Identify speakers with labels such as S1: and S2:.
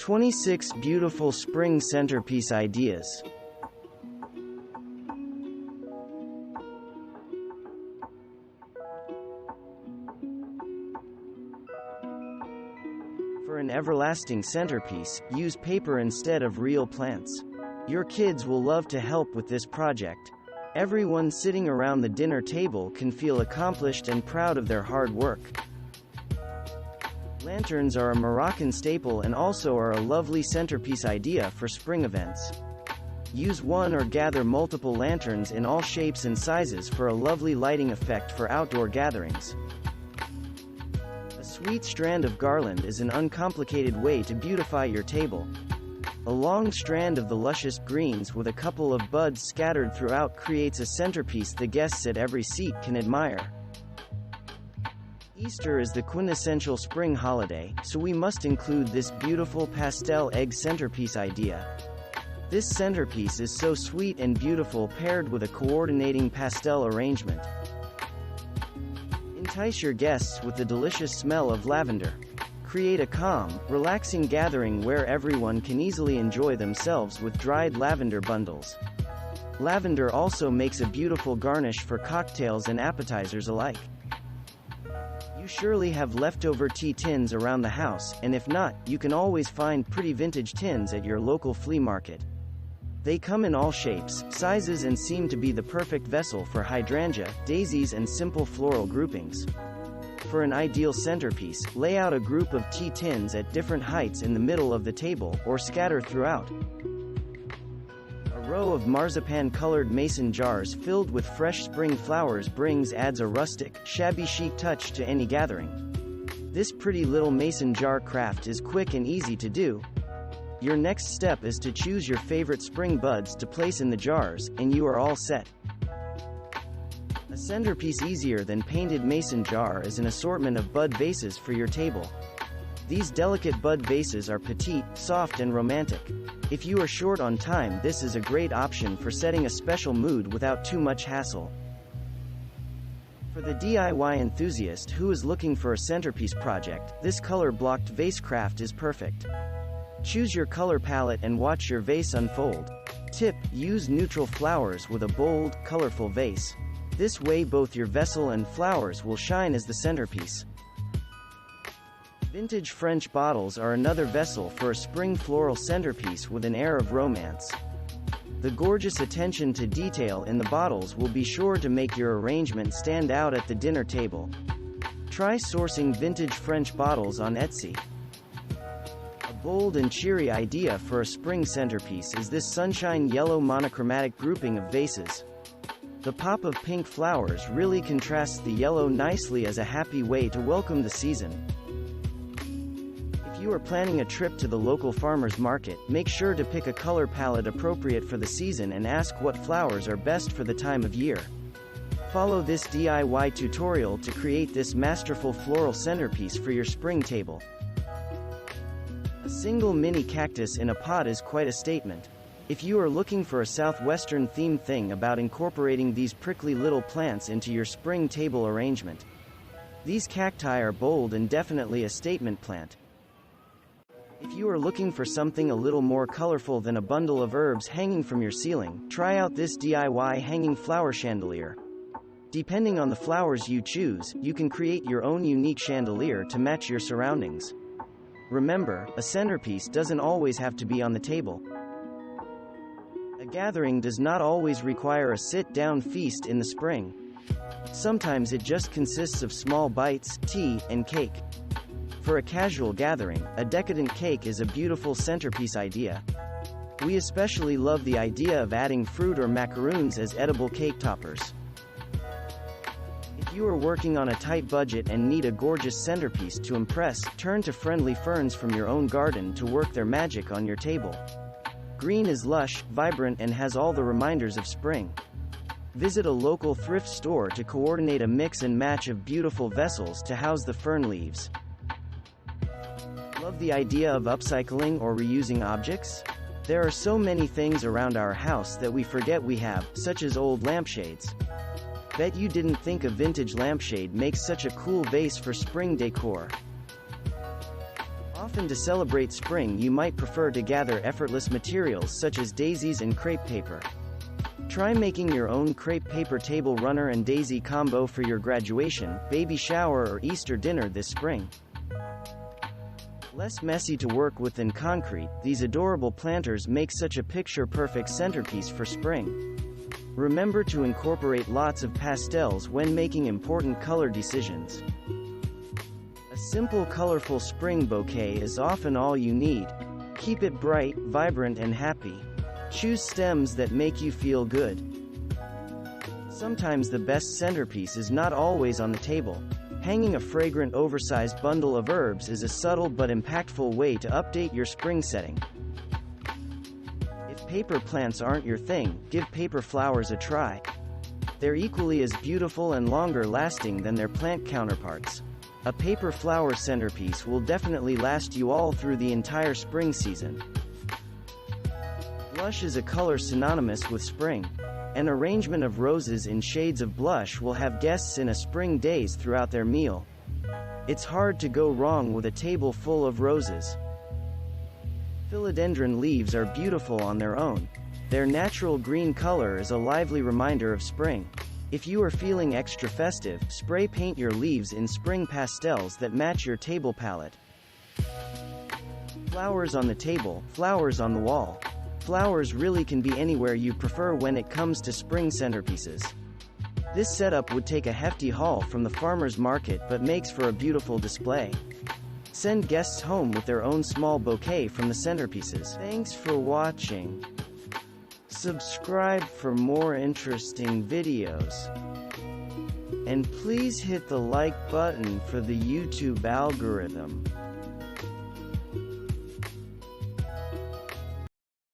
S1: 26 beautiful spring centerpiece ideas. For an everlasting centerpiece, use paper instead of real plants. Your kids will love to help with this project. Everyone sitting around the dinner table can feel accomplished and proud of their hard work. Lanterns are a Moroccan staple and also are a lovely centerpiece idea for spring events. Use one or gather multiple lanterns in all shapes and sizes for a lovely lighting effect for outdoor gatherings. A sweet strand of garland is an uncomplicated way to beautify your table. A long strand of the luscious greens with a couple of buds scattered throughout creates a centerpiece the guests at every seat can admire. Easter is the quintessential spring holiday, so we must include this beautiful pastel egg centerpiece idea. This centerpiece is so sweet and beautiful paired with a coordinating pastel arrangement. Entice your guests with the delicious smell of lavender. Create a calm, relaxing gathering where everyone can easily enjoy themselves with dried lavender bundles. Lavender also makes a beautiful garnish for cocktails and appetizers alike. You surely have leftover tea tins around the house, and if not, you can always find pretty vintage tins at your local flea market. They come in all shapes, sizes and seem to be the perfect vessel for hydrangea, daisies and simple floral groupings. For an ideal centerpiece, lay out a group of tea tins at different heights in the middle of the table, or scatter throughout. A row of marzipan-colored mason jars filled with fresh spring flowers adds a rustic, shabby chic touch to any gathering. This pretty little mason jar craft is quick and easy to do. Your next step is to choose your favorite spring buds to place in the jars, and you are all set. A centerpiece easier than painted mason jar is an assortment of bud vases for your table. These delicate bud vases are petite, soft and romantic. If you are short on time, this is a great option for setting a special mood without too much hassle. For the DIY enthusiast who is looking for a centerpiece project, this color-blocked vase craft is perfect. Choose your color palette and watch your vase unfold. Tip: use neutral flowers with a bold, colorful vase. This way both your vessel and flowers will shine as the centerpiece. Vintage French bottles are another vessel for a spring floral centerpiece with an air of romance. The gorgeous attention to detail in the bottles will be sure to make your arrangement stand out at the dinner table. Try sourcing vintage French bottles on Etsy. A bold and cheery idea for a spring centerpiece is this sunshine yellow monochromatic grouping of vases. The pop of pink flowers really contrasts the yellow nicely as a happy way to welcome the season. If you are planning a trip to the local farmer's market, make sure to pick a color palette appropriate for the season and ask what flowers are best for the time of year. Follow this DIY tutorial to create this masterful floral centerpiece for your spring table. A single mini cactus in a pot is quite a statement. If you are looking for a southwestern themed thing about incorporating these prickly little plants into your spring table arrangement. These cacti are bold and definitely a statement plant. If you are looking for something a little more colorful than a bundle of herbs hanging from your ceiling, try out this DIY hanging flower chandelier. Depending on the flowers you choose, you can create your own unique chandelier to match your surroundings. Remember, a centerpiece doesn't always have to be on the table. A gathering does not always require a sit-down feast in the spring. Sometimes it just consists of small bites, tea, and cake. For a casual gathering, a decadent cake is a beautiful centerpiece idea. We especially love the idea of adding fruit or macaroons as edible cake toppers. If you are working on a tight budget and need a gorgeous centerpiece to impress, turn to friendly ferns from your own garden to work their magic on your table. Green is lush, vibrant and has all the reminders of spring. Visit a local thrift store to coordinate a mix and match of beautiful vessels to house the fern leaves. Love the idea of upcycling or reusing objects? There are so many things around our house that we forget we have, such as old lampshades. Bet you didn't think a vintage lampshade makes such a cool vase for spring decor. Often to celebrate spring, you might prefer to gather effortless materials such as daisies and crepe paper. Try making your own crepe paper table runner and daisy combo for your graduation, baby shower or Easter dinner this spring. Less messy to work with than concrete, these adorable planters make such a picture-perfect centerpiece for spring. Remember to incorporate lots of pastels when making important color decisions. A simple colorful spring bouquet is often all you need. Keep it bright, vibrant and happy. Choose stems that make you feel good. Sometimes the best centerpiece is not always on the table. Hanging a fragrant oversized bundle of herbs is a subtle but impactful way to update your spring setting. If paper plants aren't your thing, give paper flowers a try. They're equally as beautiful and longer lasting than their plant counterparts. A paper flower centerpiece will definitely last you all through the entire spring season. Blush is a color synonymous with spring. An arrangement of roses in shades of blush will have guests in a spring daze throughout their meal. It's hard to go wrong with a table full of roses. Philodendron leaves are beautiful on their own. Their natural green color is a lively reminder of spring. If you are feeling extra festive, spray paint your leaves in spring pastels that match your table palette. Flowers on the table, flowers on the wall. Flowers really can be anywhere you prefer when it comes to spring centerpieces. This setup would take a hefty haul from the farmer's market but makes for a beautiful display. Send guests home with their own small bouquet from the centerpieces. Thanks for watching. Subscribe for more interesting videos. And please hit the like button for the YouTube algorithm.